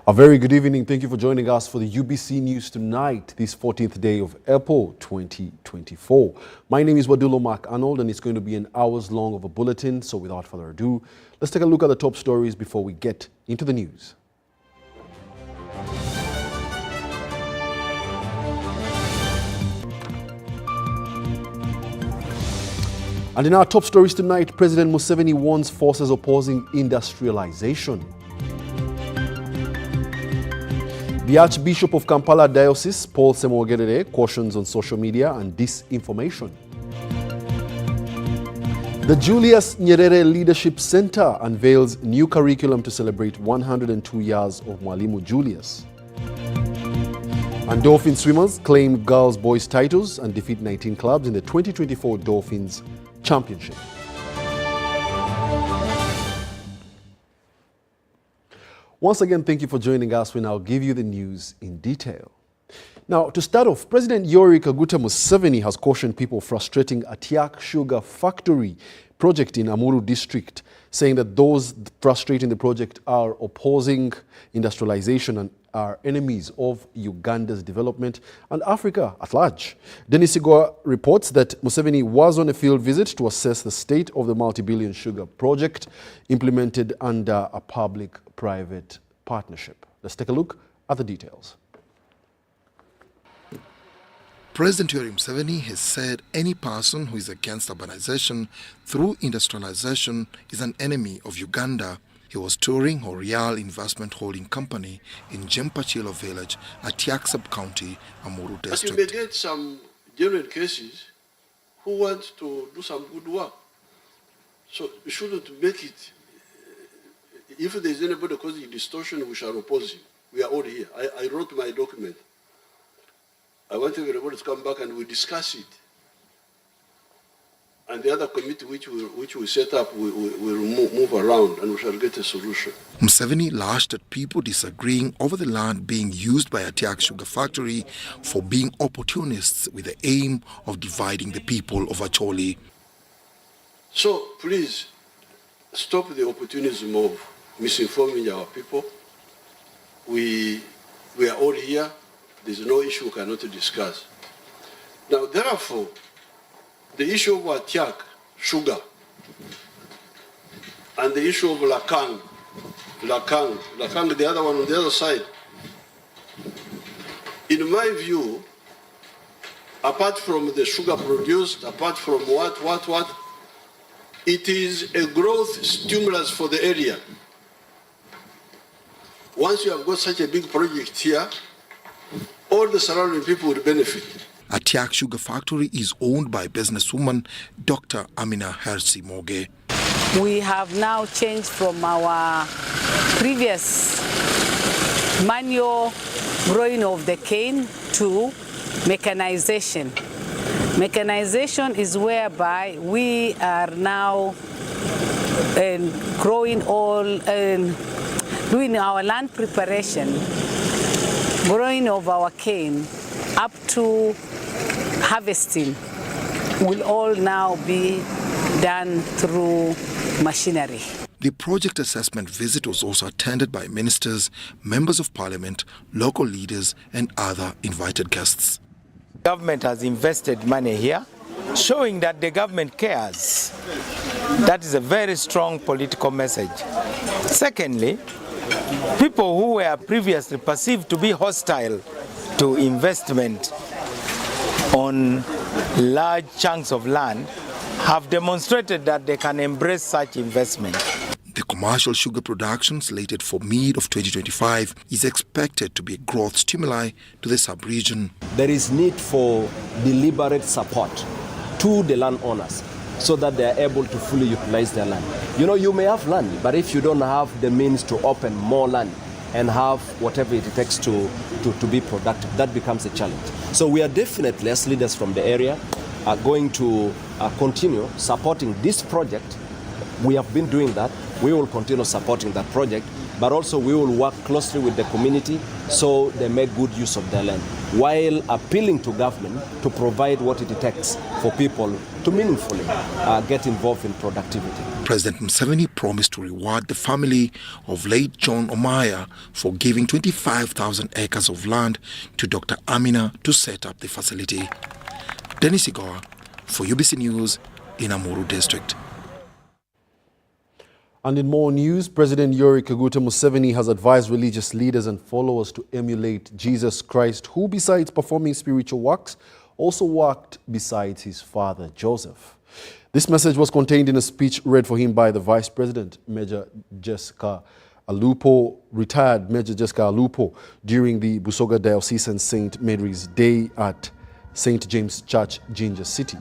A very good evening. Thank you for joining us for the UBC News tonight, this 14th day of April 2024. My name is Wadulo Arnold, and it's going to be an hours long of a bulletin. So without further ado, let's take a look at the top stories before we get into the news. And in our top stories tonight, President Museveni warns forces opposing industrialization. The Archbishop of Kampala Diocese, Paul Semwogerere, cautions on social media and disinformation. The Julius Nyerere Leadership Center unveils new curriculum to celebrate 102 years of Mwalimu Julius. And Dolphin swimmers claim girls-boys titles and defeat 19 clubs in the 2024 Dolphins Championship. Once again, thank you for joining us. We now give you the news in detail. Now, to start off, President Yoweri Kaguta Museveni has cautioned people frustrating Atiak Sugar Factory project in Amuru district, saying that those frustrating the project are opposing industrialization and are enemies of Uganda's development and Africa at large. Denis Sigwa reports that Museveni was on a field visit to assess the state of the multi-billion sugar project implemented under a public-private partnership. Let's take a look at the details. President Yoweri Museveni has said any person who is against urbanization through industrialization is an enemy of Uganda. He was touring Orial Investment Holding Company in Jempachilo village, Atiak sub-county, Amuru district. But you may get some genuine cases who want to do some good work. So we shouldn't make it. If there is anybody causing distortion, we shall oppose him. We are all here. I wrote my document. I want everybody to come back and we discuss it. And the other committee which we set up, we will move around and we shall get a solution. Museveni lashed at people disagreeing over the land being used by Atiak Sugar Factory for being opportunists with the aim of dividing the people of Acholi. So please stop the opportunism of misinforming our people. We are all here. There's no issue we cannot discuss. Now, therefore, the issue of Atiak sugar and the issue of Lakang, the other one on the other side, in my view, apart from the sugar produced, apart from what, it is a growth stimulus for the area. Once you have got such a big project here, all the surrounding people will benefit. Atiak Sugar Factory is owned by businesswoman Dr. Amina Hersi Moge. We have now changed from our previous manual growing of the cane to mechanization. Mechanization is whereby we are now growing doing our land preparation, growing of our cane up to harvesting will all now be done through machinery. The project assessment visit was also attended by ministers, members of parliament, local leaders and other invited guests. Government has invested money here, showing that the government cares. That is a very strong political message. Secondly, people who were previously perceived to be hostile to investment on large chunks of land have demonstrated that they can embrace such investment. The commercial sugar production slated for mid of 2025 is expected to be a growth stimuli to the sub-region. There is need for deliberate support to the landowners so that they are able to fully utilize their land. You know, you may have land, but if you don't have the means to open more land and have whatever it takes to be productive, that becomes a challenge. So we are definitely, as leaders from the area, are going to continue supporting this project. We have been doing that. We will continue supporting that project, but also we will work closely with the community so they make good use of their land. while appealing to government to provide what it takes for people to meaningfully get involved in productivity. President Museveni promised to reward the family of late John Omaya for giving 25,000 acres of land to Dr. Amina to set up the facility. Dennis Igoa for UBC News in Amuru District. And in more news, President Yoweri Kaguta Museveni has advised religious leaders and followers to emulate Jesus Christ, who, besides performing spiritual works, also worked besides his father Joseph. This message was contained in a speech read for him by the Vice President, Major Jessica Alupo, retired Major Jessica Alupo, during the Busoga Diocesan St. Mary's Day at St. James Church, Jinja City.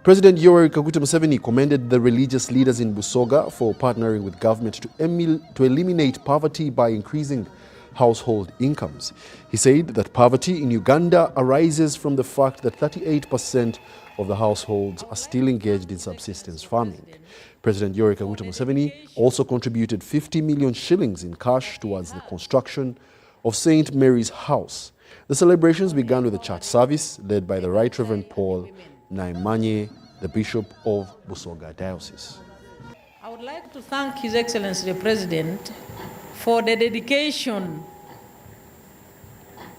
President Yoweri Kaguta Museveni commended the religious leaders in Busoga for partnering with government to eliminate poverty by increasing household incomes. He said that poverty in Uganda arises from the fact that 38% of the households are still engaged in subsistence farming. President Yoweri Kaguta Museveni also contributed 50 million shillings in cash towards the construction of St. Mary's House. The celebrations began with a church service led by the Right Reverend Paul Naimanye, the Bishop of Busoga Diocese. I would like to thank His Excellency the President for the dedication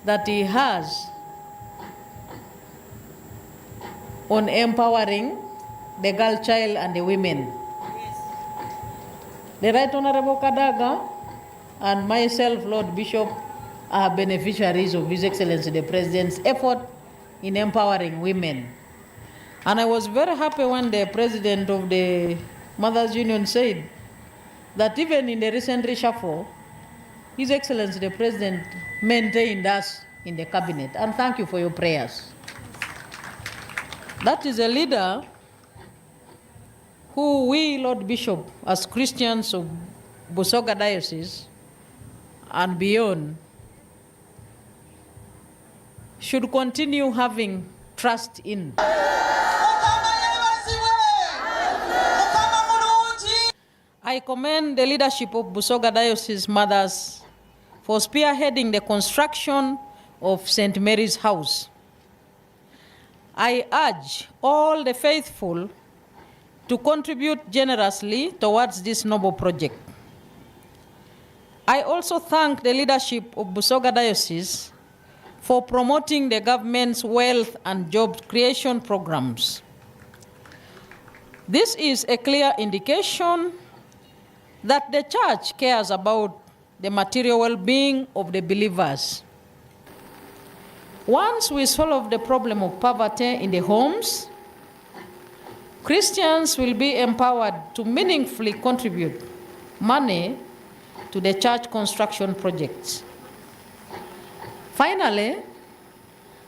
that he has on empowering the girl child and the women. The Right Honorable Kadaga and myself, Lord Bishop, are beneficiaries of His Excellency the President's effort in empowering women. And I was very happy when the President of the Mothers Union said that even in the recent reshuffle, His Excellency the President maintained us in the cabinet. And thank you for your prayers. That is a leader who we, Lord Bishop, as Christians of Busoga Diocese and beyond, should continue having trust in. I commend the leadership of Busoga Diocese mothers for spearheading the construction of St. Mary's House. I urge all the faithful to contribute generously towards this noble project. I also thank the leadership of Busoga Diocese for promoting the government's wealth and job creation programs. This is a clear indication that the church cares about the material well-being of the believers. Once we solve the problem of poverty in the homes, Christians will be empowered to meaningfully contribute money to the church construction projects. Finally,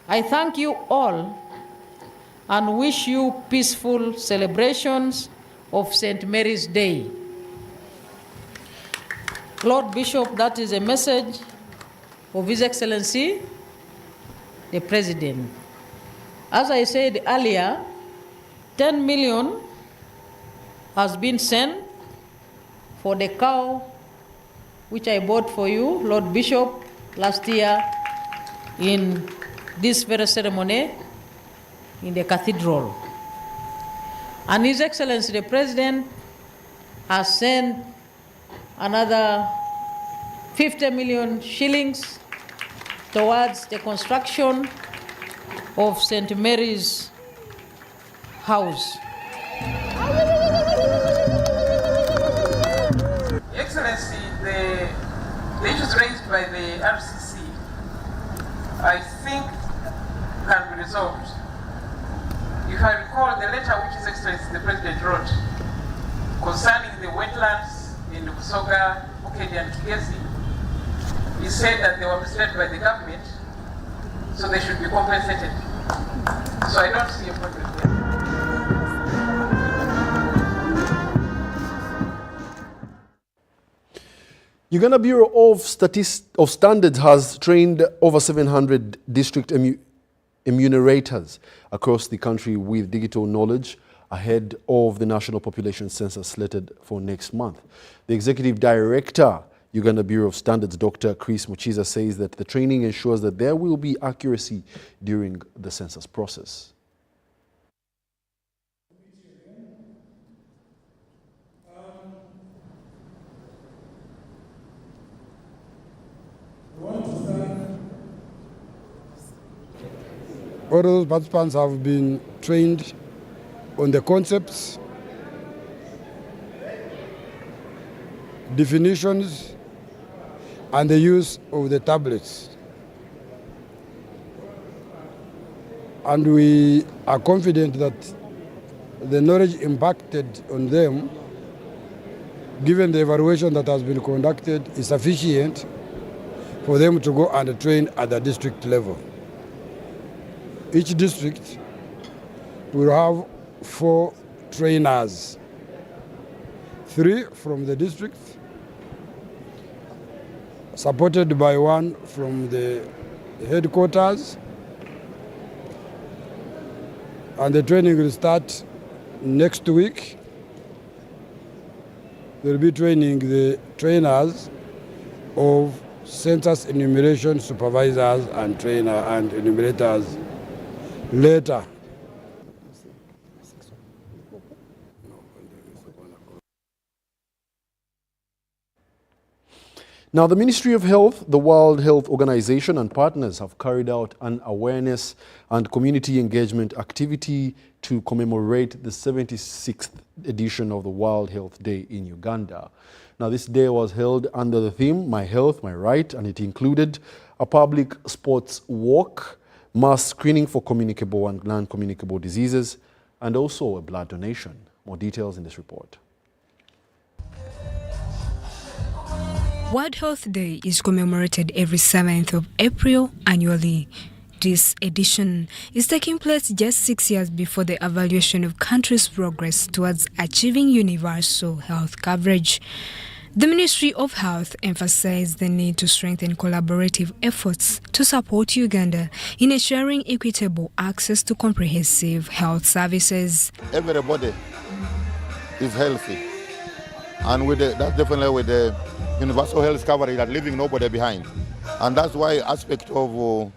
I thank you all and wish you peaceful celebrations of St. Mary's Day. Lord Bishop, that is a message of His Excellency, the President. As I said earlier, 10 million has been sent for the cow which I bought for you, Lord Bishop, last year in this very ceremony in the cathedral. And His Excellency the President has sent another 50 million shillings towards the construction of St. Mary's House. Excellency, the issues raised by the RCC, I think, can be resolved. If I recall the letter which His Excellency the President wrote concerning the wetlands in Busoga, Okedi and Kigezi, he said that they were misled by the government, so they should be compensated. So I don't see a problem there. Uganda Bureau of Standards has trained over 700 district enumerators across the country with digital knowledge ahead of the National Population Census slated for next month. The Executive Director, Uganda Bureau of Standards Dr. Chris Muchiza says that the training ensures that there will be accuracy during the census process. All of those participants have been trained on the concepts, definitions, and the use of the tablets. And we are confident that the knowledge impacted on them, given the evaluation that has been conducted, is sufficient for them to go and train at the district level. Each district will have 4 trainers, 3 from the district, supported by 1 from the headquarters, and the training will start next week. They'll be training the trainers of census enumeration supervisors and trainer and enumerators later. Now, the Ministry of Health, the World Health Organization, and partners have carried out an awareness and community engagement activity to commemorate the 76th edition of the World Health Day in Uganda. Now, this day was held under the theme, My Health, My Right, and it included a public sports walk, mass screening for communicable and non-communicable diseases, and also a blood donation. More details in this report. World Health Day is commemorated every 7th of April annually. This edition is taking place just 6 years before the evaluation of countries' progress towards achieving universal health coverage. The Ministry of Health emphasized the need to strengthen collaborative efforts to support Uganda in ensuring equitable access to comprehensive health services. Everybody is healthy, and that's definitely with the universal health coverage, that leaving nobody behind. And that's why aspect of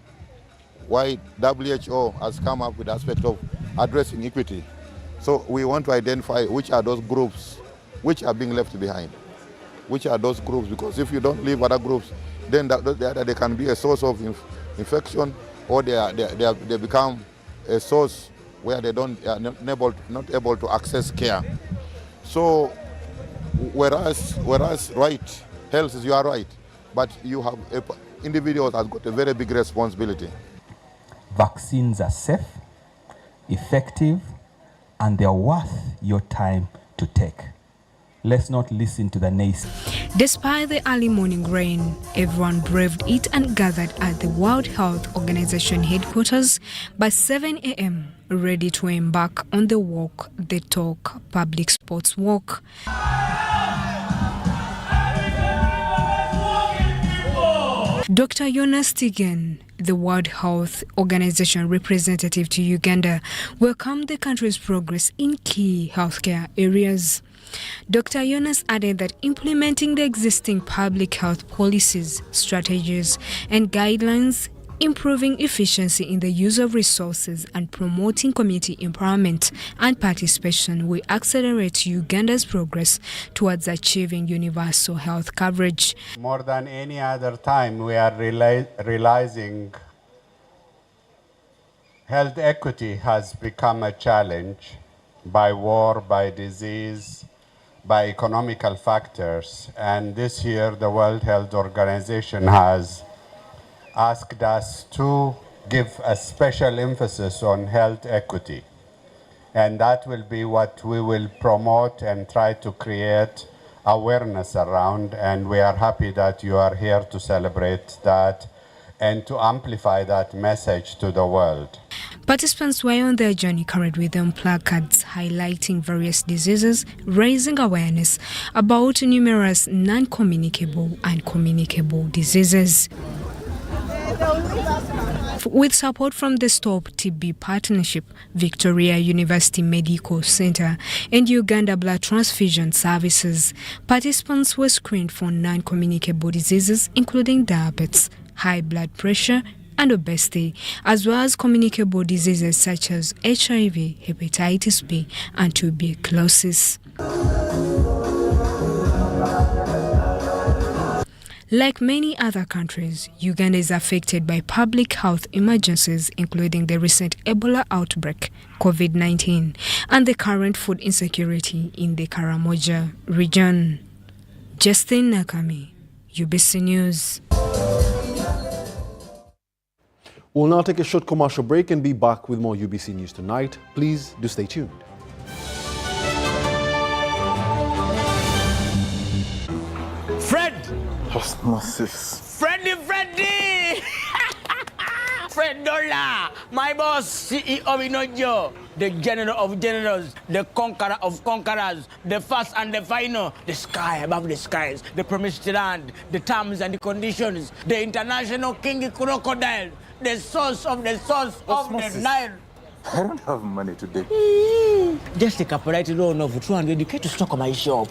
why WHO has come up with the aspect of addressing equity. So we want to identify which are those groups which are being left behind. Which are those groups, because if you don't leave other groups, then they can be a source of infection, or they become a source where they are not able to access care. So whereas right, health is your right, but you have individuals has got a very big responsibility. Vaccines are safe, effective, and they are worth your time to take. Let's not listen to the naysayers. Despite the early morning rain, everyone braved it and gathered at the World Health Organization headquarters by 7 a.m., ready to embark on the walk, the talk, public sports walk. Dr. Jonas Stigen, the World Health Organization representative to Uganda, welcomed the country's progress in key healthcare areas. Dr. Jonas added that implementing the existing public health policies, strategies, and guidelines, improving efficiency in the use of resources, and promoting community empowerment and participation will accelerate Uganda's progress towards achieving universal health coverage. More than any other time, we are realizing health equity has become a challenge by war, by disease, by economical factors. And this year, the World Health Organization has asked us to give a special emphasis on health equity. And that will be what we will promote and try to create awareness around. And we are happy that you are here to celebrate that and to amplify that message to the world. Participants were on their journey carried with them placards highlighting various diseases, raising awareness about numerous non-communicable and communicable diseases. with support from the Stop TB Partnership, Victoria University Medical Center, and Uganda Blood Transfusion Services. Participants were screened for non-communicable diseases including diabetes, high blood pressure, and obesity, as well as communicable diseases such as HIV, hepatitis B, and tuberculosis. Like many other countries, Uganda is affected by public health emergencies, including the recent Ebola outbreak, COVID-19, and the current food insecurity in the Karamoja region. Justin Nakami, UBC News. We'll now take a short commercial break and be back with more UBC News tonight. Please do stay tuned. Fred! Osmosis. Freddy! Fred Dollar! My boss, CEO Inojo, the general of generals, the conqueror of conquerors, the first and the final, the sky above the skies, the promised land, the terms and the conditions, the international king crocodile, the source of the Nile. I don't have money today. Just take a polite loan of 200k to stock my shop.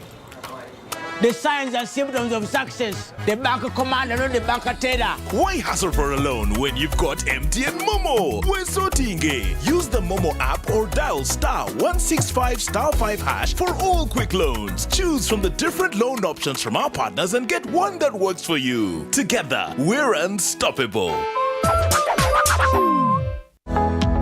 The signs and symptoms of success. The bank commander, not the bank teller. Why hassle for a loan when you've got MTN Momo? Wesotinge. Use the Momo app or dial *165*5# for all quick loans. Choose from the different loan options from our partners and get one that works for you. Together, we're unstoppable.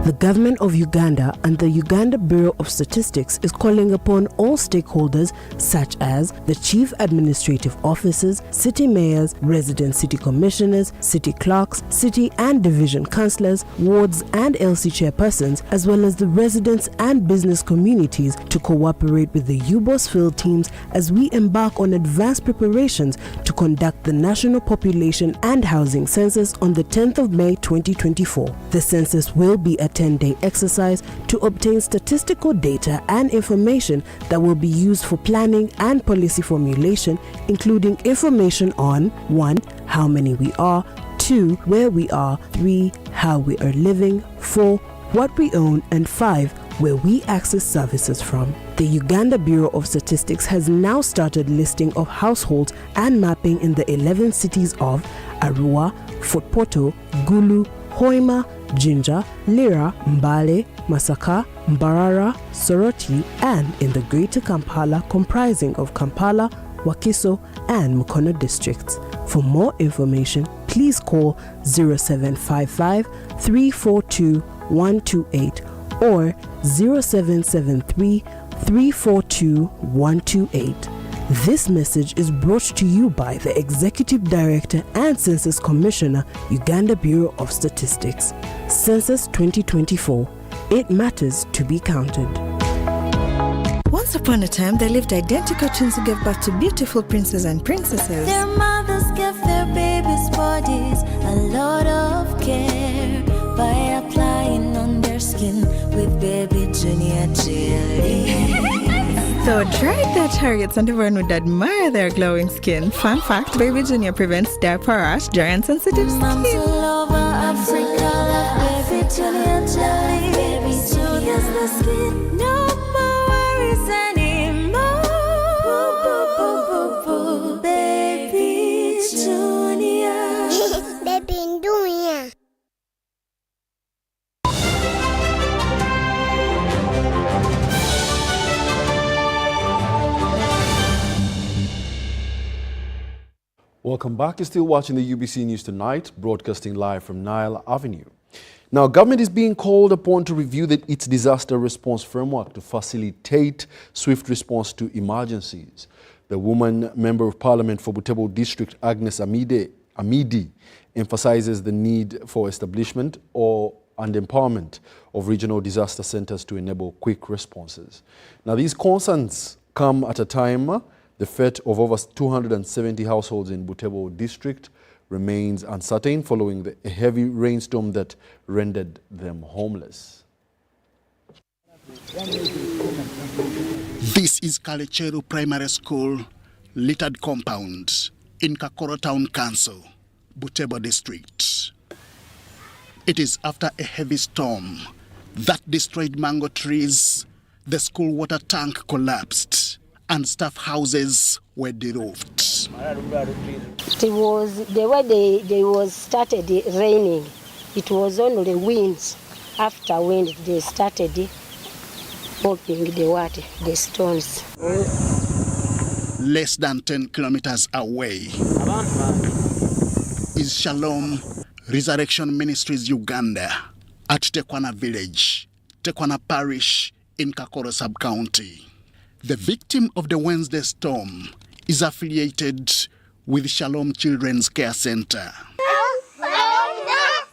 The government of Uganda and the Uganda Bureau of Statistics is calling upon all stakeholders such as the chief administrative officers, city mayors, resident city commissioners, city clerks, city and division councillors, wards and LC chairpersons, as well as the residents and business communities to cooperate with the UBOS field teams as we embark on advanced preparations to conduct the National Population and Housing Census on the 10th of May 2024. The census will be a 10-day exercise to obtain statistical data and information that will be used for planning and policy formulation, including information on 1. How many we are, 2. Where we are, 3. How we are living, 4. What we own, and 5. Where we access services from. The Uganda Bureau of Statistics has now started listing of households and mapping in the 11 cities of Arua, Fort Portal, Gulu, Hoima, Jinja, Lira, Mbale, Masaka, Mbarara, Soroti, and in the Greater Kampala comprising of Kampala, Wakiso, and Mukono districts. For more information, please call 0755 342 128 or 0773 342 128. This message is brought to you by the Executive Director and Census Commissioner, Uganda Bureau of Statistics. Census 2024. It matters to be counted. Once upon a time, there lived identical twins who gave birth to beautiful princes and princesses. Their mothers gave their babies' bodies a lot of care by applying on their skin with baby Junior jelly. So dried their chariots and everyone would admire their glowing skin. Fun fact, Baby Junior prevents diaper rash, dry and sensitive skin. Moms all over Africa love baby Junior jelly. Baby Junior's the skin. No more worries anymore. Baby Junior. Baby Junior. Welcome back. You're still watching the UBC News Tonight, broadcasting live from Nile Avenue. Now, government is being called upon to review its disaster response framework to facilitate swift response to emergencies. The woman member of parliament for Butembo District, Agnes Amidi, emphasizes the need for establishment and empowerment of regional disaster centers to enable quick responses. Now, these concerns come at a time the fate of over 270 households in Butembo District remains uncertain following a heavy rainstorm that rendered them homeless. This is Kalechero Primary School, littered compound in Kakoro Town Council, Butembo District. It is after a heavy storm that destroyed mango trees, the school water tank collapsed, and staff houses were deroofed. It was the way they was started raining. It was only winds. After wind, they started popping the water, the stones. Less than 10 kilometers away is Shalom Resurrection Ministries Uganda at Tekwana Village, Tekwana Parish in Kakoro Sub-County. The victim of the Wednesday storm is affiliated with Shalom Children's Care Center.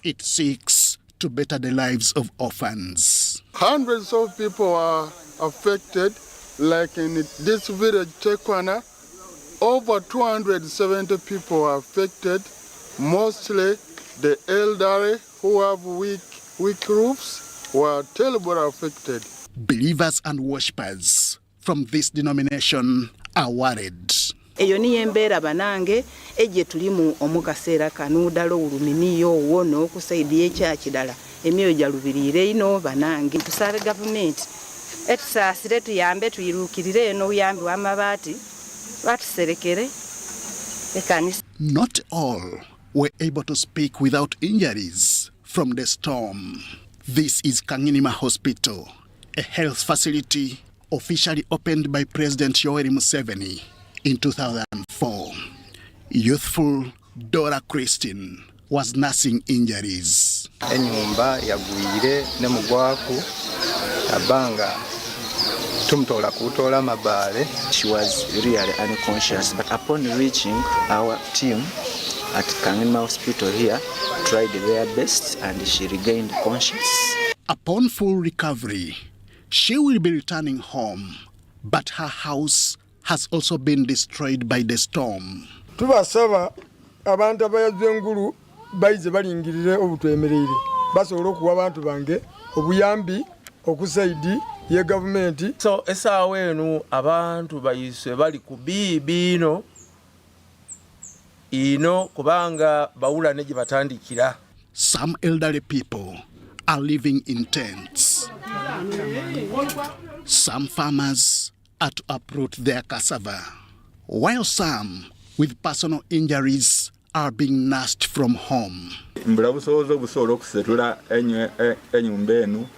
It seeks to better the lives of orphans. Hundreds of people are affected, like in this village, Tekwana. Over 270 people are affected, mostly the elderly who have weak roofs were terribly affected. Believers and worshippers from this denomination are worried. Eyo niyo embeera banange ejje tulimu omukaseera kanuudala oluminiyo wono okusaidia ekyakidala emyoyo gyalubiriire ino banange tusabe gavumenti etusaasire tuyambe tuyiruukirire eno obuyambi bw'amabaati batuserekere ekanisa. Not all were able to speak without injuries from the storm. This is Kanginima Hospital, a health facility officially opened by President Yoweri Museveni in 2004. Youthful Dora Christine was nursing injuries. Enyumba yagwire ne mugwaku abanga tumtola kutola mabale. She was really unconscious, but upon reaching, our team at Kanginima Hospital here tried their best and she regained conscience. Upon full recovery, she will be returning home, but her house has also been destroyed by the storm. Tubasaba abantu abayazengulu baize balingirire obutwemerere basobola okuwa abantu bange obuyambi okusaidi ye government. So esaawa eno abantu bayise bali ku biibino ino kubanga bawula ne gye batandikira. Some elderly people are living in tents. Some farmers are to uproot their cassava, while some with personal injuries are being nursed from home. Mbula busobozi obusobola okusetula enyumba eno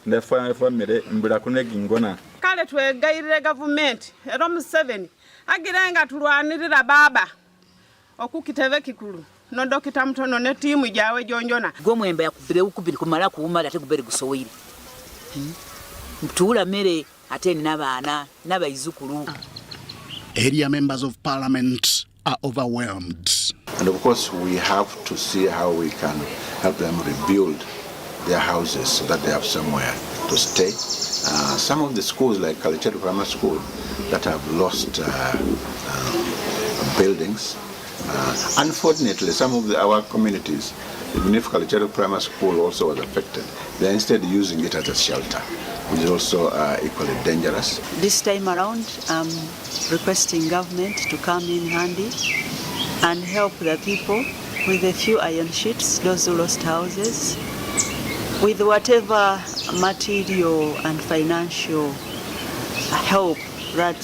ne famire mbula kunegingona. Kale twegayirire gavumenti era Museveni agire nga tulwanirira baba okukitebe kikulu no dokita mutono ne tiimu gyawe jonjona gwomwemba yakubire ukubiri kumala kuumala ate gubere gusowire mtuula mere ate n'abaana n'abayizukulu. Area members of parliament are overwhelmed. And of course we have to see how we can help them rebuild their houses so that they have somewhere to stay. Some of the schools like Kalicheru Primary School that have lost buildings. Unfortunately, some of our communities, even if Kalicheru Primary School also was affected, they're instead using it as a shelter, which is also equally dangerous. This time around, I'm requesting government to come in handy and help the people with a few iron sheets, those who lost houses, with whatever material and financial help that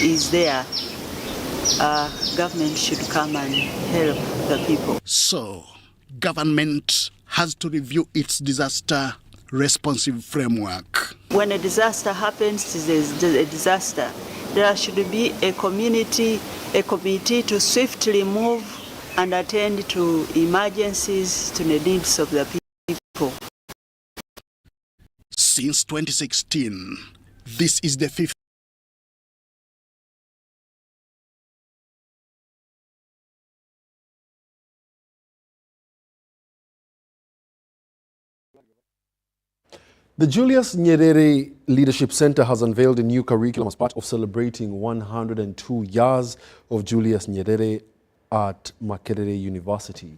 is there. Government should come and help the people. So, government has to review its disaster responsive framework. When a disaster happens, it is a disaster. There should be a committee to swiftly move and attend to emergencies, to the needs of the people. Since 2016, this is the 5th. The Julius Nyerere Leadership Center has unveiled a new curriculum as part of celebrating 102 years of Julius Nyerere at Makerere University.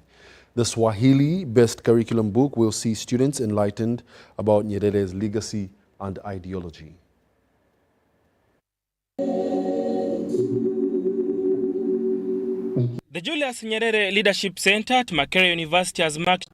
The Swahili-based curriculum book will see students enlightened about Nyerere's legacy and ideology. The Julius Nyerere Leadership Center at Makerere University has marked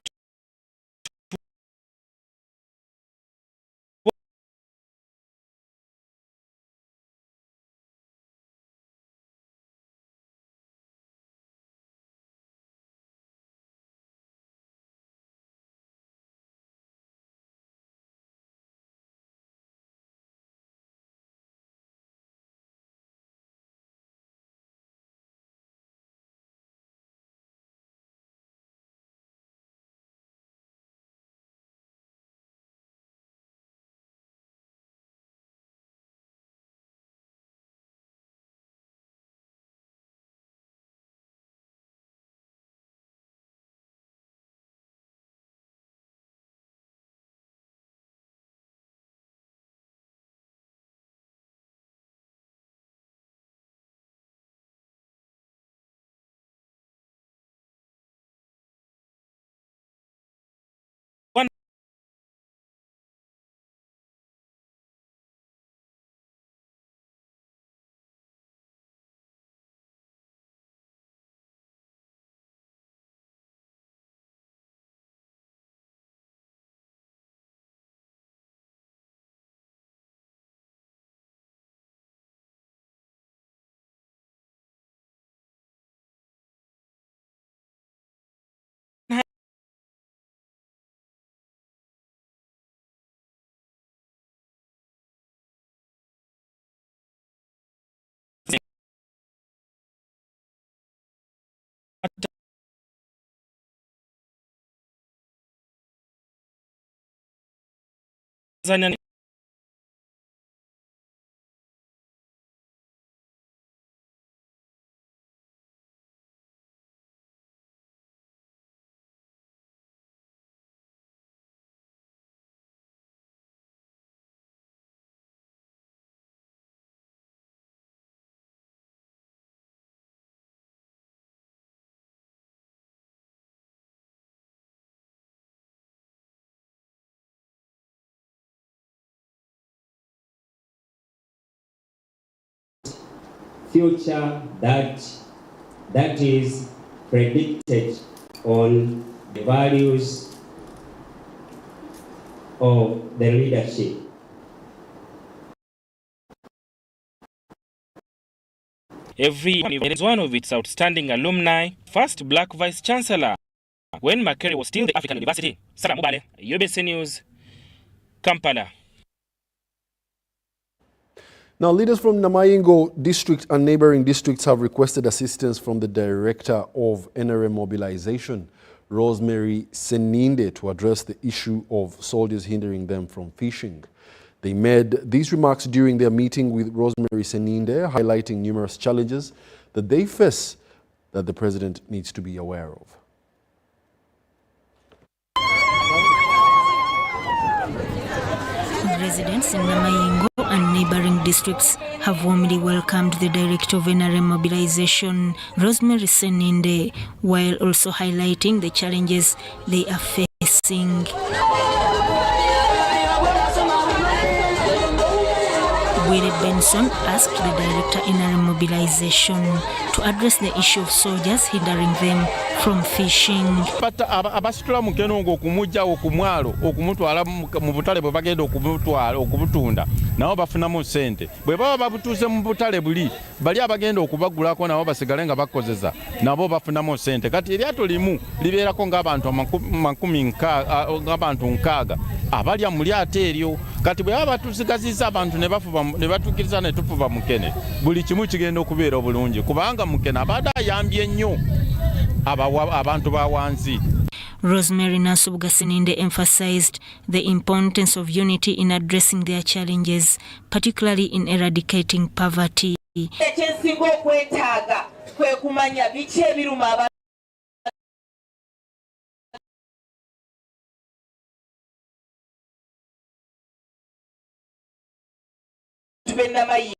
Tanzania future that is predicted on the values of the leadership. every year is one of its outstanding alumni, first black vice chancellor when Makerere was still the African University. Sarah Mubale, UBC News, Kampala. Now, leaders from Namayingo district and neighboring districts have requested assistance from the Director of NRM Mobilization, Rosemary Seninde, to address the issue of soldiers hindering them from fishing. They made these remarks during their meeting with Rosemary Seninde, highlighting numerous challenges that they face that the President needs to be aware of. Residents in Namayingo and neighboring districts have warmly welcomed the Director of NRM Mobilization, Rosemary Seninde, while also highlighting the challenges they are facing. Willie Benson asked the Director NRM Mobilization to address the issue of soldiers hindering them from fishing. Abasitula mukenongo okumujja okumwalo okumutwala mu butale bwe bagenda okumutwala okubutunda nabo bafunamu ssente bwe baba babutuuze mu butale buli bali abagenda okubagulako nabo basigale nga bakozesa nabo bafunamu ssente kati eryato limu libeerako ng'abantu ng'abantu nkaaga abalya mu lyato eryo kati bwe baba batusigazizza abantu ne batuukiriza ne tufuba mukene buli kimu kigenda okubeera obulungi kubanga mukene abadde ayambye nnyo abantu ba wansi. Rosemary Nasubga Seninde emphasized the importance of unity in addressing their challenges, particularly in eradicating poverty. Ekyensinga okwetaaga kwe kumanya biki ebiruma abantu b'e Namayingo.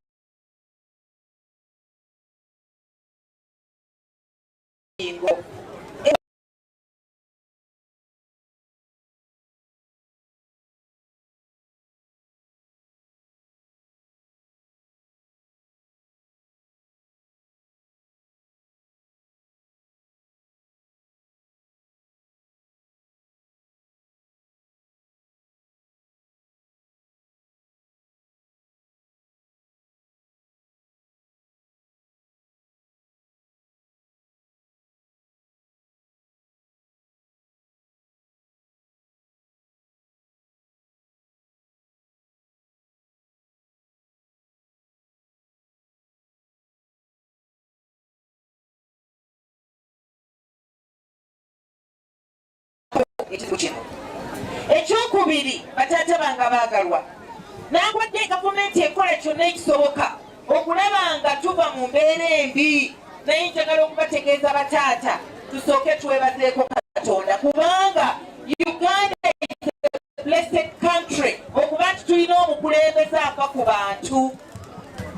ekizibu kino. Ekyokubiri, bataata bange abaagalwa, nagwadde gavumenti ekola kyonna ekisoboka okulaba nga tuva mu mbeera embi, naye njagala okubategeeza bataata tusooke twebazeeko Katonda kubanga Uganda is a blessed country okuba nti tulina omukulembeze ava ku bantu.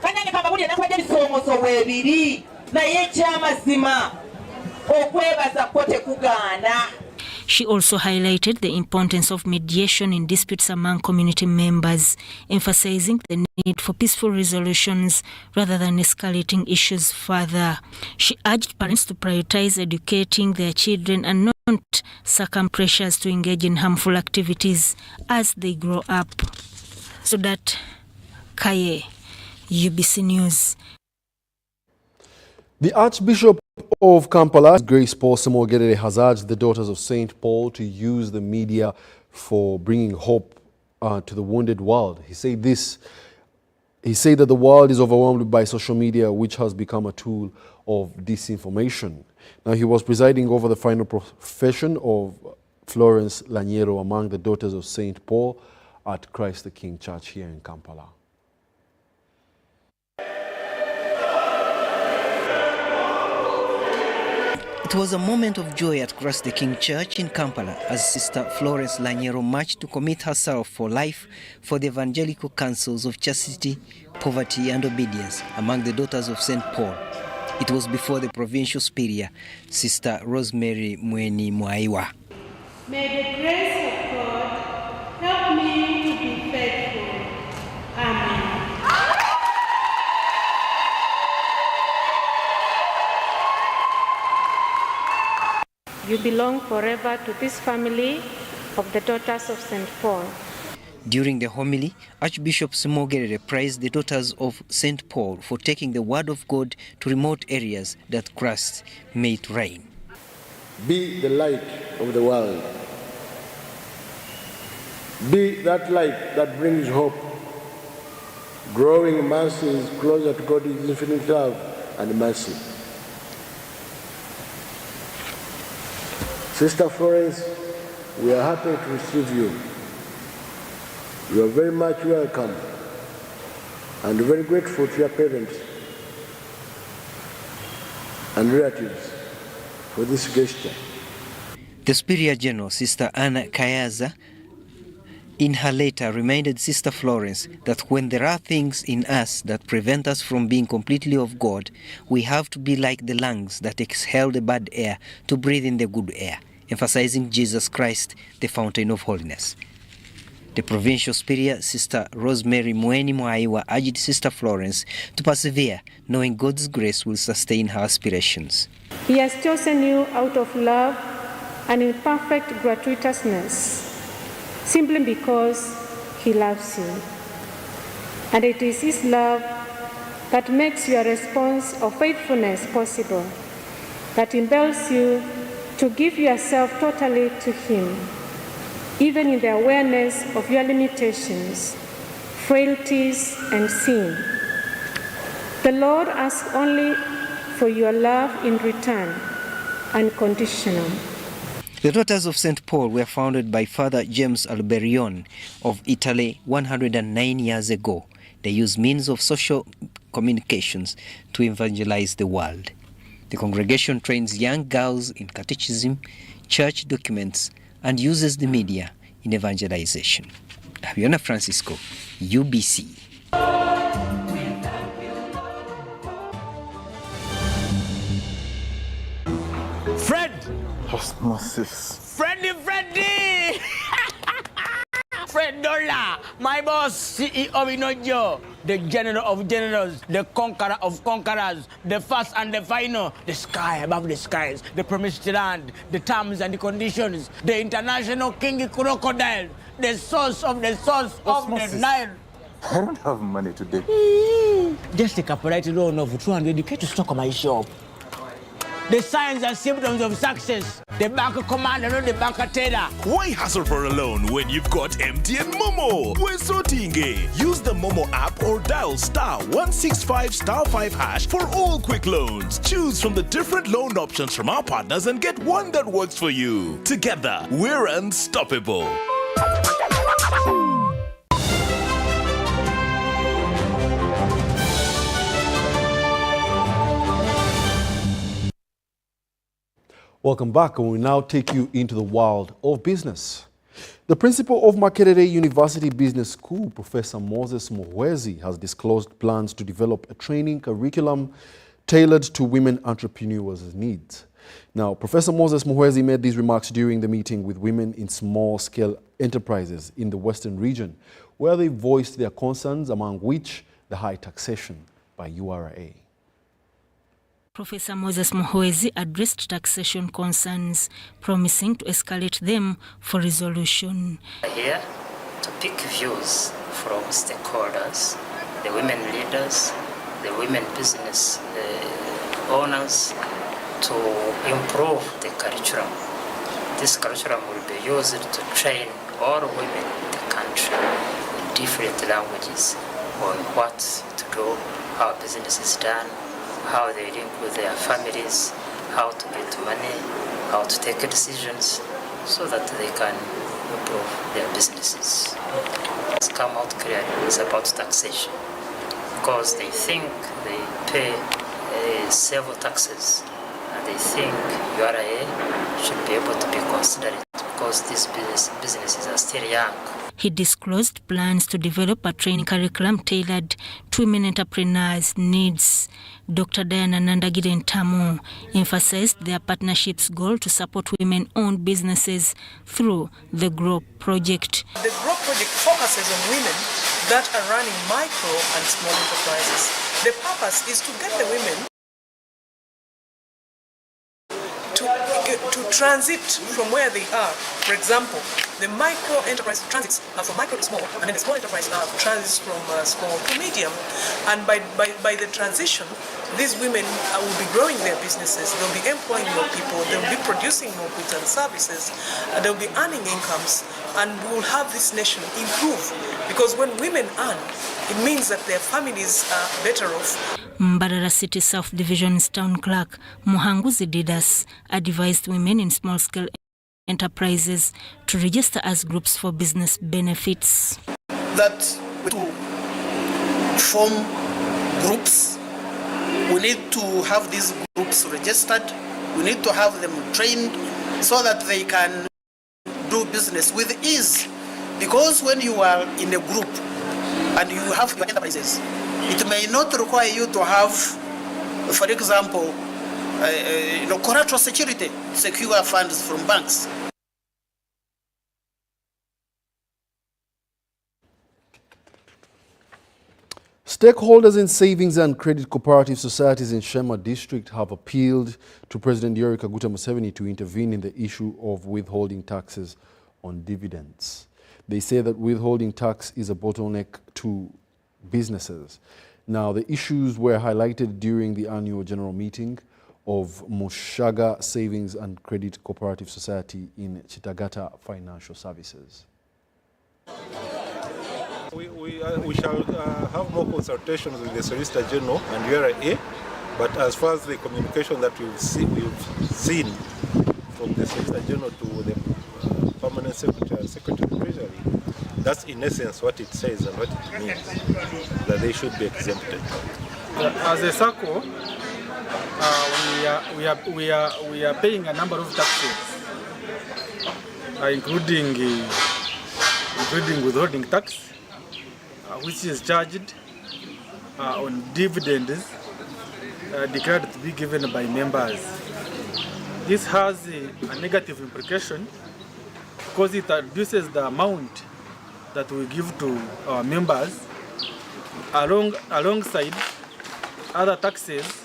Kanyange kambabulire nakwadde ebisoomozo weebiri naye ekyamazima okwebaza kwo tekugaana. She also highlighted the importance of mediation in disputes among community members, emphasizing the need for peaceful resolutions rather than escalating issues further. She urged parents to prioritize educating their children and not succumb pressures to engage in harmful activities as they grow up. So that Kaye, UBC News. The Archbishop of Kampala, Grace Paul Semogere, has urged the Daughters of St. Paul to use the media for bringing hope to the wounded world. He said that the world is overwhelmed by social media, which has become a tool of disinformation. Now, he was presiding over the final profession of Florence Lanyero among the Daughters of St. Paul at Christ the King Church here in Kampala. It was a moment of joy at Christ the King Church in Kampala as Sister Florence Lanyero marched to commit herself for life for the evangelical counsels of chastity, poverty and obedience among the Daughters of St. Paul. It was before the provincial superior, Sister Rosemary Mweni Mwaiwa. May the grace of God help me to be faithful. Amen. You belong forever to this family of the Daughters of St. Paul. During the homily, Archbishop Semogere praised the Daughters of St. Paul for taking the word of God to remote areas that Christ may reign. Be the light of the world. Be that light that brings hope, drawing masses closer to God's infinite love and mercy. Sister Florence, we are happy to receive you. You are very much welcome and very grateful to your parents and relatives for this gesture. The Superior General, Sister Anna Kayaza, in her letter reminded Sister Florence that when there are things in us that prevent us from being completely of God, we have to be like the lungs that exhale the bad air to breathe in the good air, emphasizing Jesus Christ, the fountain of holiness. The Provincial Superior, Sister Rosemary Mweni Mwaiwa, urged Sister Florence to persevere, knowing God's grace will sustain her aspirations. He has chosen you out of love and in perfect gratuitousness, simply because He loves you. And it is His love that makes your response of faithfulness possible, that impels you to give yourself totally to Him, even in the awareness of your limitations, frailties, and sin. The Lord asks only for your love in return, unconditional. The Daughters of St. Paul were founded by Father James Alberion of Italy 109 years ago. They use means of social communications to evangelize the world. The congregation trains young girls in catechism, church documents, and uses the media in evangelization. Abiona Francisco, UBC. Fred! Osmosis. Freddy! Fred Dollar, my boss, CEO Inojo, the general of generals, the conqueror of conquerors, the first and the final, the sky above the skies, the promised land, the terms and the conditions, the international king crocodile, the source of the Nile. I don't have money today. Just take a polite loan of 200K to stock my shop. The signs and symptoms of success. The bank commander, not the bank teller. Why hassle for a loan when you've got MTN Momo? Wesotinge. Use the Momo app or dial *165*5# for all quick loans. Choose from the different loan options from our partners and get one that works for you. Together, we're unstoppable. Welcome back, and we now take you into the world of business. The principal of Makerere University Business School, Professor Moses Muhwezi, has disclosed plans to develop a training curriculum tailored to women entrepreneurs' needs. Now, Professor Moses Muhwezi made these remarks during the meeting with women in small-scale enterprises in the Western region, where they voiced their concerns, among which the high taxation by URA. Professor Moses Muhwezi addressed taxation concerns, promising to escalate them for resolution. Here to pick views from stakeholders, the women leaders, the women business owners, to improve the curriculum. This curriculum will be used to train all women in the country in different languages on what to do, how business is done, how they link with their families, how to get money, how to take decisions, so that they can improve their businesses. It's come out clearly, it's about taxation, because they think they pay several taxes, and they think URA should be able to be considered because these businesses are still young. He disclosed plans to develop a training curriculum tailored to women entrepreneurs' needs. Dr. Diana Nandagire Ntamu emphasized their partnership's goal to support women-owned businesses through the GROW project. The GROW project focuses on women that are running micro and small enterprises. The purpose is to get the women to transit from where they are. For example, the micro enterprise transits from micro to small, and then the small enterprise transits from small to medium. And by the transition, these women will be growing their businesses, they'll be employing more people, they'll be producing more goods and services, and they'll be earning incomes, and we will have this nation improve. Because when women earn, it means that their families are better off. Mbarara City South Division's Town Clerk, Muhanguzi Didas, advised women in small-scale enterprises to register as groups for business benefits. That to form groups, we need to have these groups registered, we need to have them trained so that they can do business with ease. Because when you are in a group and you have your enterprises, it may not require you to have, for example, collateral security, secure funds from banks. Stakeholders in savings and credit cooperative societies in Shema district have appealed to President Yoweri Kaguta Museveni to intervene in the issue of withholding taxes on dividends. They say that withholding tax is a bottleneck to businesses. Now, the issues were highlighted during the annual general meeting of Mushaga Savings and Credit Cooperative Society in Chitagata Financial Services. We shall have more consultations with the Solicitor General and URA, but as far as the communication that we've seen from the Solicitor General to the Permanent Secretary and Secretary of the Treasury, that's in essence what it says and what it means, that they should be exempted. As a circle, we are paying a number of taxes, including withholding tax, which is charged on dividends declared to be given by members. This has a negative implication because it reduces the amount that we give to our members alongside other taxes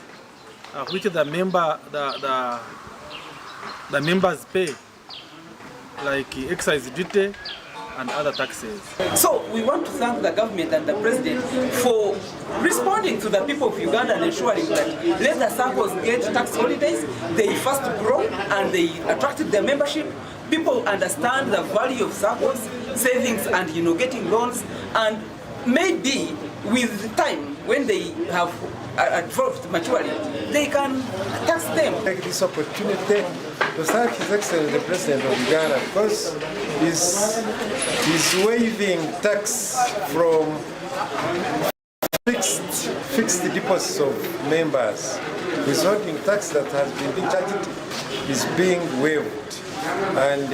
which the members pay, like excise duty, and other taxes. So we want to thank the government and the president for responding to the people of Uganda and ensuring that let the SACCOs get tax holidays, they first grow and they attracted their membership. People understand the value of SACCOs, savings and getting loans, and maybe with time when they have advanced maturity, they can tax them. Take this opportunity to thank His Excellency the President of Uganda because he's waiving tax from fixed deposits of members. Withholding tax that has been charged is being waived, and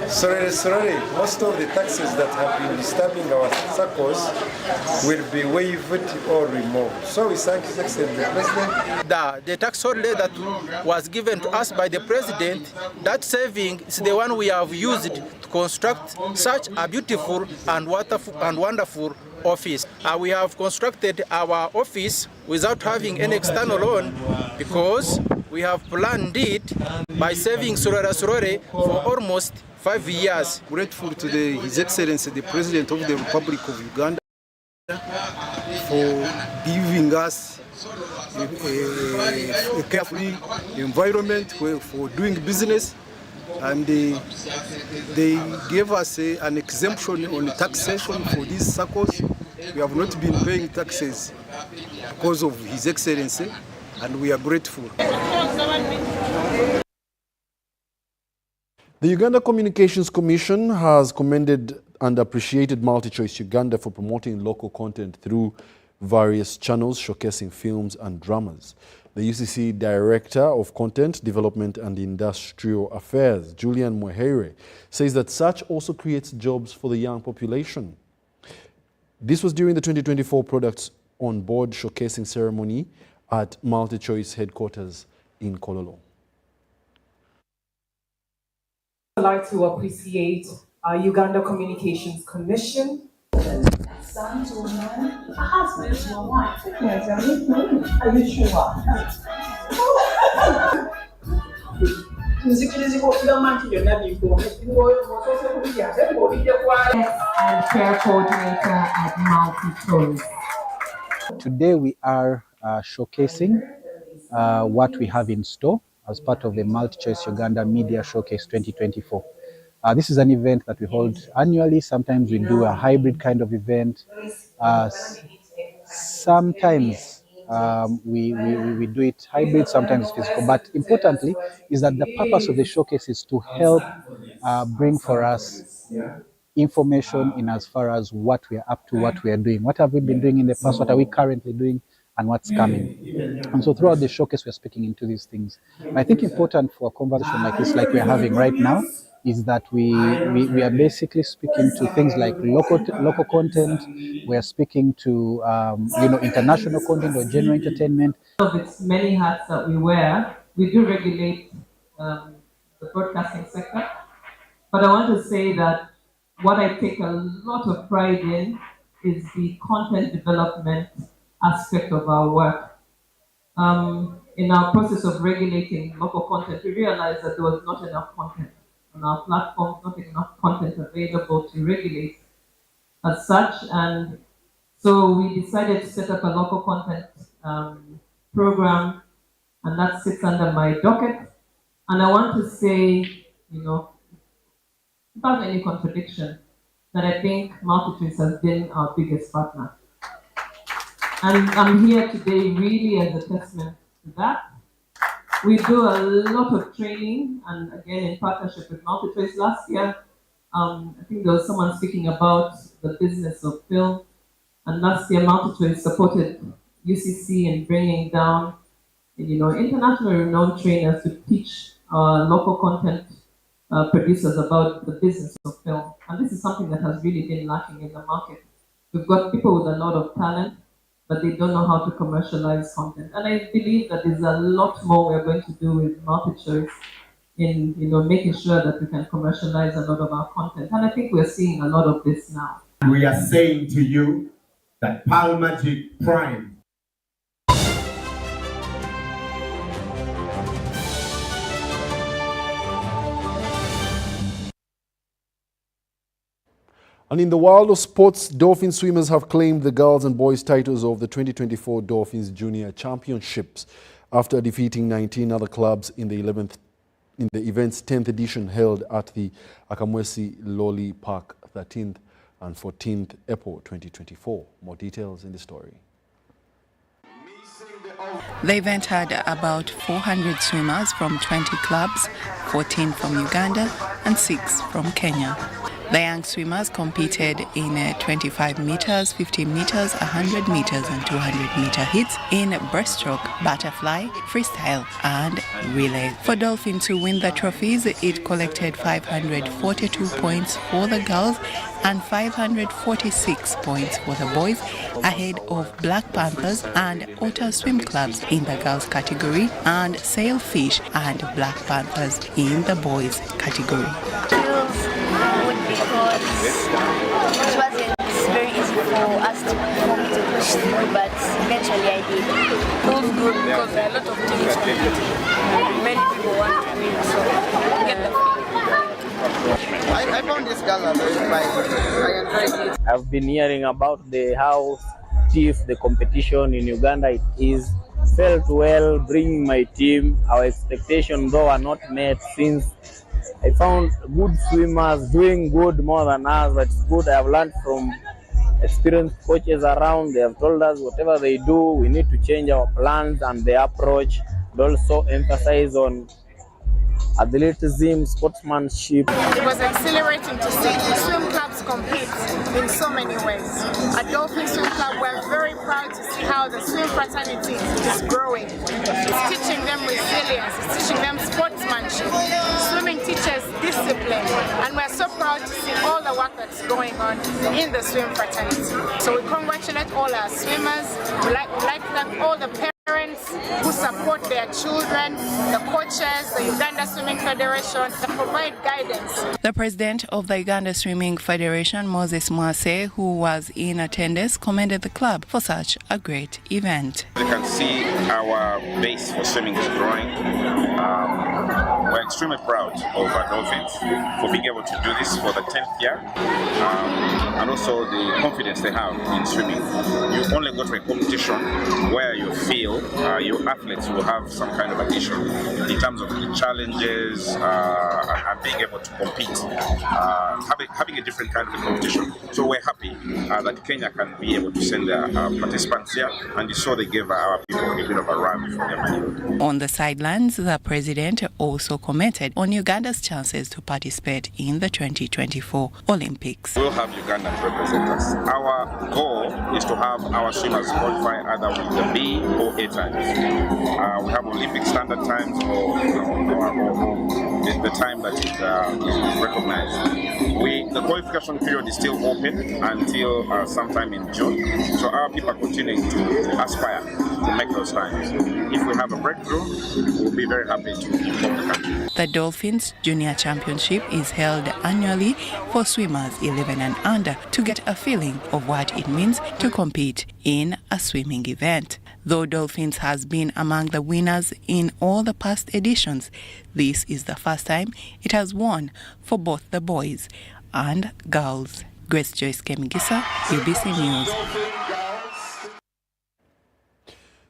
slowly, most of the taxes that have been disturbing our SACCOs will be waived or removed. So we thank His Excellency the President. The tax holiday that was given to us by the President, that saving is the one we have used to construct such a beautiful and wonderful office. We have constructed our office without having any external loan because we have planned it by saving slowly for almost 5 years. Grateful to His Excellency the President of the Republic of Uganda for giving us a carefree environment for doing business, and they gave us an exemption on taxation for these SACCOs. We have not been paying taxes because of His Excellency, and we are grateful. The Uganda Communications Commission has commended and appreciated MultiChoice Uganda for promoting local content through various channels showcasing films and dramas. The UCC Director of Content Development and Industrial Affairs, Julian Mwehere, says that such also creates jobs for the young population. This was during the 2024 Products on Board showcasing ceremony at MultiChoice headquarters in Kololo. I'd like to appreciate Uganda Communications Commission. Son to a man, a husband to a wife. Are you sure? And care coordinator at MultiChoice. Today we are showcasing what we have in store as part of the MultiChoice Uganda Media Showcase 2024. This is an event that we hold annually. Sometimes we do a hybrid kind of event. Sometimes we do it hybrid, sometimes physical. But importantly is that the purpose of the showcase is to help bring for us information in as far as what we are up to, what we are doing. What have we been doing in the past? What are we currently doing? And what's coming. And so throughout the showcase, we're speaking into these things. And I think important for a conversation like this, like we're having right now, is that we are basically speaking to things like local content. We're speaking to international content or general entertainment. Of its many hats that we wear, we do regulate the broadcasting sector. But I want to say that what I take a lot of pride in is the content development aspect of our work. In our process of regulating local content, we realized that there was not enough content on our platforms, not enough content available to regulate as such. And so we decided to set up a local content program, and that sits under my docket. And I want to say, without any contradiction, that I think MultiChoice has been our biggest partner. And I'm here today really as a testament to that. We do a lot of training, and again in partnership with MultiChoice last year. I think there was someone speaking about the business of film, and last year MultiChoice supported UCC in bringing down, internationally renowned trainers to teach local content producers about the business of film. And this is something that has really been lacking in the market. We've got people with a lot of talent, but they don't know how to commercialize content. And I believe that there's a lot more we're going to do with MultiChoice in making sure that we can commercialize a lot of our content. And I think we're seeing a lot of this now. We are saying to you that Pearl Magic Prime And in the world of sports, Dolphin swimmers have claimed the girls and boys titles of the 2024 Dolphins Junior Championships after defeating 19 other clubs in the event's 10th edition held at the Akamwesi Loli Park 13th and 14th April 2024. More details in the story. The event had about 400 swimmers from 20 clubs, 14 from Uganda and 6 from Kenya. The young swimmers competed in 25 meters, 50 meters, 100 meters and 200-meter hits in breaststroke, butterfly, freestyle and relay. For Dolphins to win the trophies, it collected 542 points for the girls and 546 points for the boys, ahead of Black Panthers and Otter Swim Clubs in the girls category and Sailfish and Black Panthers in the boys category. Because it wasn't very easy for us for me to push through, but eventually I did. It was good because there are a lot of teams competing. Many people want to win, so get the feeling. I found this gala very fine. I enjoyed it. I've been hearing about how stiff the competition in Uganda it is. Felt well bringing my team. Our expectations though are not met since I found good swimmers doing good more than us. That's good. I have learned from experienced coaches around. They have told us whatever they do, we need to change our plans and the approach, and also emphasize on athleticism, sportsmanship. It was exhilarating to see swim clubs compete in so many ways. At Dolphin Swim Club, we're very proud to see how the swim fraternity is growing. It's teaching them resilience, it's teaching them sportsmanship. Swimming teaches discipline, and we're so proud to see all the work that's going on in the swim fraternity. So we congratulate all our swimmers. We like to thank all the parents who support their children, the coaches, the Uganda Swimming Federation that provide guidance. The president of the Uganda Swimming Federation, Moses Mwase, who was in attendance, commended the club for such a great event. You can see our base for swimming is growing. We're extremely proud of our Dolphins for being able to do this for the 10th year, and also the confidence they have in swimming. You only go to a competition where you feel your athletes will have some kind of addition in terms of the challenges and being able to compete, having a different kind of competition. So we're happy that Kenya can be able to send their participants here, and you saw they gave our people a bit of a run for their money. On the sidelines, the president also commented on Uganda's chances to participate in the 2024 Olympics. We'll have Uganda to represent us. Our goal is to have our swimmers qualify either with the B or A times. We have Olympic standard times or the time that is recognized. The qualification period is still open until sometime in June. So our people are continuing to aspire to make those times. If we have a breakthrough, we'll be very happy to inform the country. The Dolphins Junior Championship is held annually for swimmers 11 and under to get a feeling of what it means to compete in a swimming event. Though Dolphins has been among the winners in all the past editions, this is the first time it has won for both the boys and girls. Grace Joyce Kemigisa, UBC News.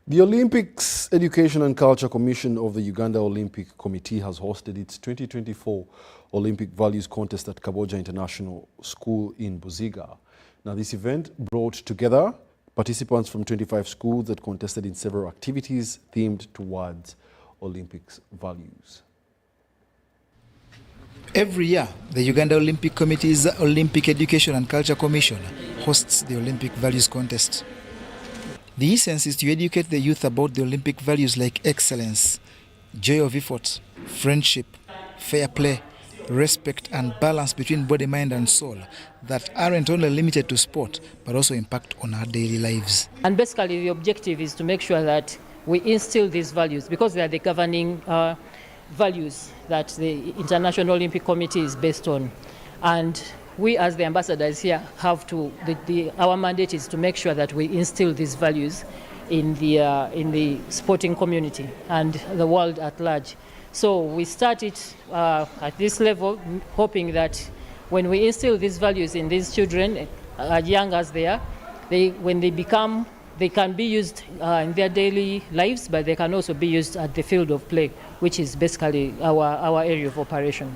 The Olympics Education and Culture Commission of the Uganda Olympic Committee has hosted its 2024 Olympic Values Contest at Kaboja International School in Buziga. Now, this event brought together participants from 25 schools that contested in several activities themed towards Olympics values. Every year, the Uganda Olympic Committee's Olympic Education and Culture Commission hosts the Olympic Values Contest. The essence is to educate the youth about the Olympic values like excellence, joy of effort, friendship, fair play, respect and balance between body, mind and soul that aren't only limited to sport but also impact on our daily lives. And basically the objective is to make sure that we instill these values because they are the governing values that the International Olympic Committee is based on. And we as the ambassadors here have to, our mandate is to make sure that we instill these values in the sporting community and the world at large. So we started at this level, hoping that when we instill these values in these children, as young as they are, when they become, they can be used in their daily lives, but they can also be used at the field of play, which is basically our area of operation.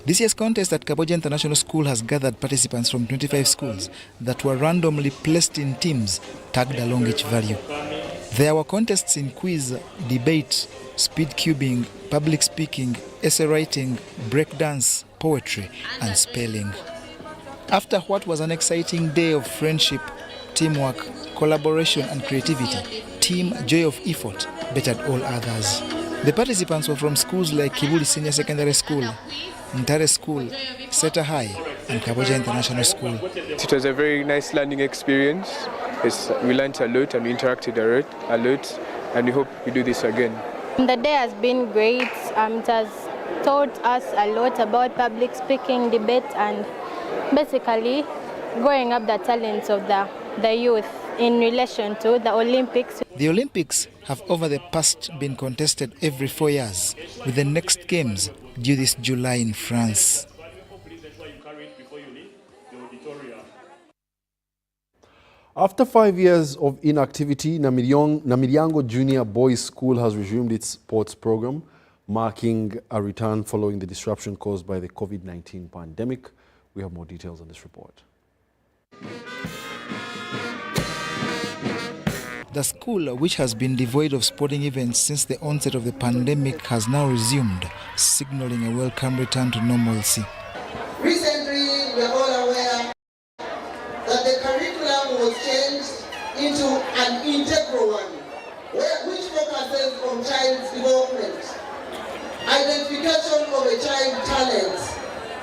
This year's contest at Kaboja International School has gathered participants from 25 schools that were randomly placed in teams tagged along each value. There were contests in quiz, debate, speed cubing, public speaking, essay writing, breakdance, poetry, and spelling. After what was an exciting day of friendship, teamwork, collaboration, and creativity, Team Joy of Effort bettered all others. The participants were from schools like Kibuli Senior Secondary School, Ntare School, Seta High, and Kaboja International School. It was a very nice learning experience. We learned a lot and we interacted a lot, and we hope we do this again. The day has been great. It has taught us a lot about public speaking, debate, and basically growing up the talents of the youth in relation to the Olympics. The Olympics have over the past been contested every 4 years, with the next games due this July in France. After 5 years of inactivity, Namiryango Junior Boys School has resumed its sports program, marking a return following the disruption caused by the COVID-19 pandemic. We have more details on this report. The school, which has been devoid of sporting events since the onset of the pandemic, has now resumed, signaling a welcome return to normalcy. Recently, we are all aware that the curriculum was changed into an integral one, which focuses on child's development, identification of a child's talents,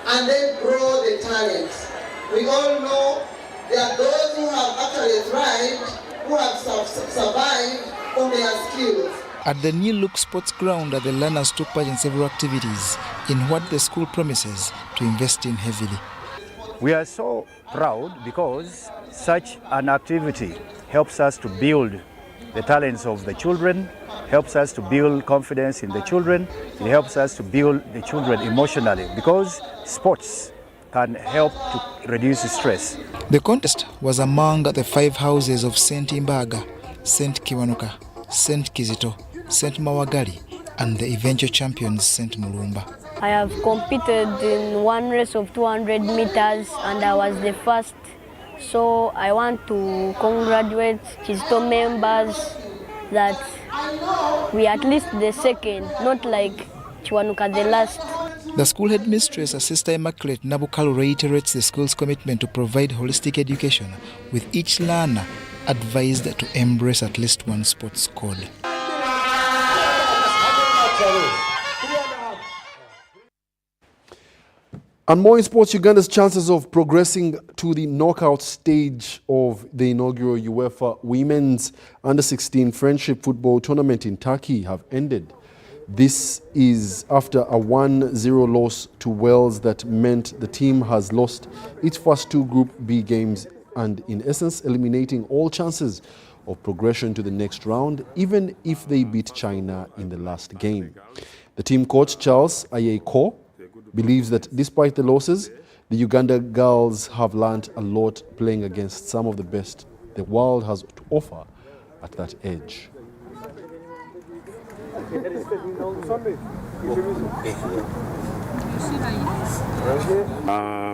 and then grow the talents. We all know there are those who have actually thrived, who have survived on their skills. At the New Look Sports Ground, the learners took part in several activities in what the school promises to invest in heavily. We are so proud because such an activity helps us to build the talents of the children, helps us to build confidence in the children, it helps us to build the children emotionally, because sports can help to reduce stress. The contest was among the 5 houses of St. Imbaga, St. Kiwanuka, St. Kizito, St. Mawagali, and the eventual champions, St. Mulumba. I have competed in one race of 200 meters and I was the first. So I want to congratulate Kizito members that we at least the second, not like Kiwanuka the last. The school headmistress, Sister Immaculate Nabukalu, reiterates the school's commitment to provide holistic education, with each learner advised to embrace at least one sports code. And more in sports, Uganda's chances of progressing to the knockout stage of the inaugural UEFA Women's Under-16 Friendship Football Tournament in Turkey have ended. This is after a 1-0 loss to Wales that meant the team has lost its first 2 Group B games and in essence eliminating all chances of progression to the next round, even if they beat China in the last game. The team coach, Charles Ayeko, believes that despite the losses, the Uganda girls have learned a lot playing against some of the best the world has to offer at that age.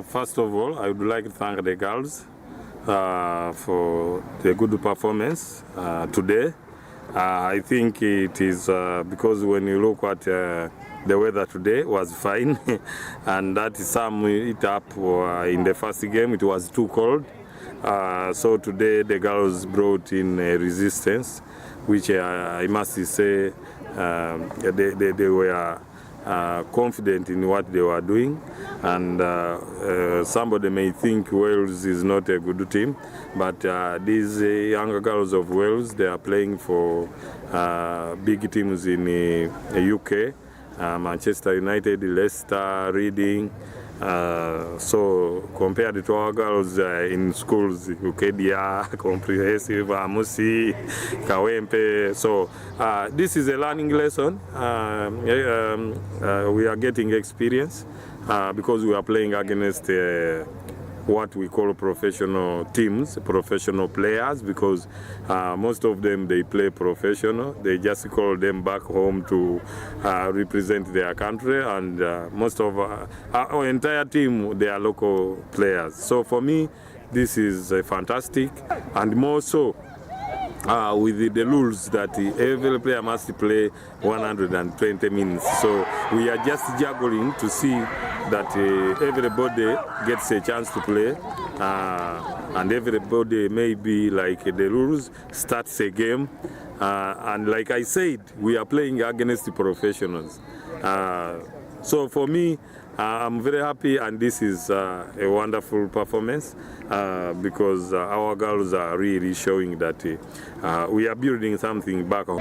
First of all, I would like to thank the girls for the good performance today. I think it is because when you look at the weather today was fine and that sum it up in the first game it was too cold. So today the girls brought in resistance, which I must say they were confident in what they were doing, and somebody may think Wales is not a good team, but these younger girls of Wales, they are playing for big teams in the UK, Manchester United, Leicester, Reading, So compared to our girls in schools, Ukedia, Comprehensive, Amusi, Kawempe. So this is a learning lesson. We are getting experience because we are playing against what we call professional teams, professional players, because most of them, they play professional. They just call them back home to represent their country, and most of our entire team, they are local players. So for me, this is fantastic, and more so with the rules that every player must play 120 minutes. So we are just juggling to see that everybody gets a chance to play, and everybody maybe like the rules starts a game, and like I said, we are playing against the professionals. So for me, I'm very happy, and this is a wonderful performance because our girls are really showing that we are building something back home.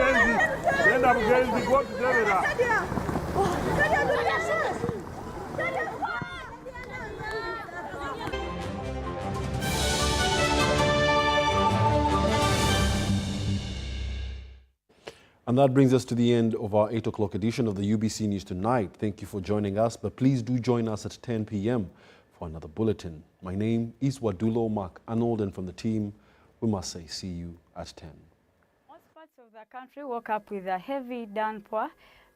And that brings us to the end of our 8 o'clock edition of the UBC News Tonight. Thank you for joining us, but please do join us at 10 p.m. for another bulletin. My name is Wadulo, Mark Arnold, and from the team, we must say see you at 10. Most parts of the country woke up with a heavy downpour,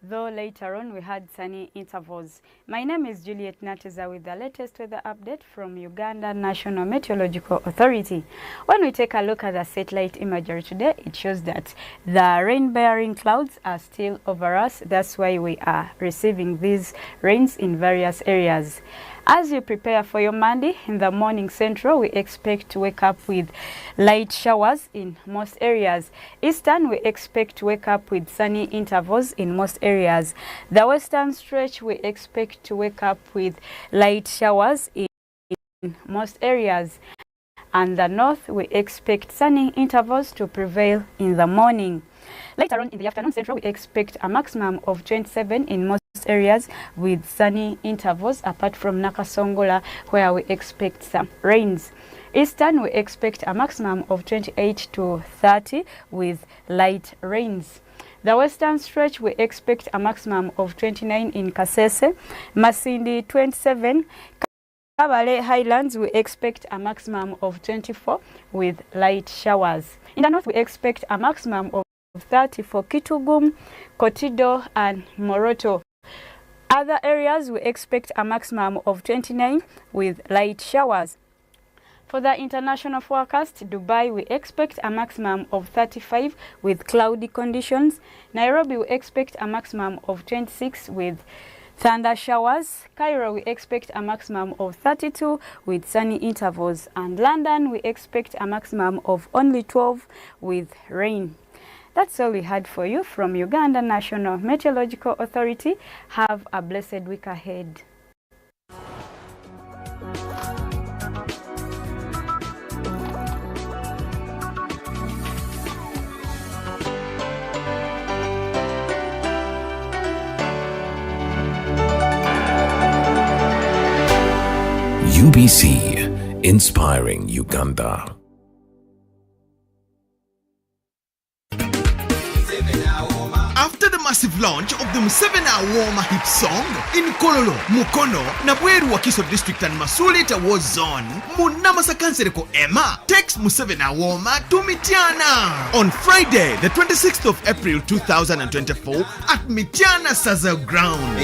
though later on we had sunny intervals. My name is Juliet Nateza with the latest weather update from Uganda National Meteorological Authority. When we take a look at the satellite imagery today, it shows that the rain-bearing clouds are still over us. That's why we are receiving these rains in various areas. As you prepare for your Monday, in the morning central, we expect to wake up with light showers in most areas. Eastern, we expect to wake up with sunny intervals in most areas. The western stretch, we expect to wake up with light showers in most areas. And the north, we expect sunny intervals to prevail in the morning. Later on in the afternoon central, we expect a maximum of 27 in most areas with sunny intervals, apart from Nakasongola, where we expect some rains. Eastern, we expect a maximum of 28 to 30 with light rains. The western stretch, we expect a maximum of 29 in Kasese, Masindi 27, Kabale Highlands, we expect a maximum of 24 with light showers. In the north, we expect a maximum of 30 for Kitugum, Kotido, and Moroto. Other areas, we expect a maximum of 29 with light showers. For the international forecast, Dubai, we expect a maximum of 35 with cloudy conditions. Nairobi, we expect a maximum of 26 with thunder showers. Cairo, we expect a maximum of 32 with sunny intervals. And London, we expect a maximum of only 12 with rain. That's all we had for you from Uganda National Meteorological Authority. Have a blessed week ahead. UBC, inspiring Uganda. After the massive launch of the Museveni Warmer hit song in Kololo, Mukono, Nabweru Wakiso District and Masulita War Zone, Munamasa Kansereko Emma takes Museveni Warmer to Mityana on Friday, the 26th of April 2024 at Mityana Saza Ground.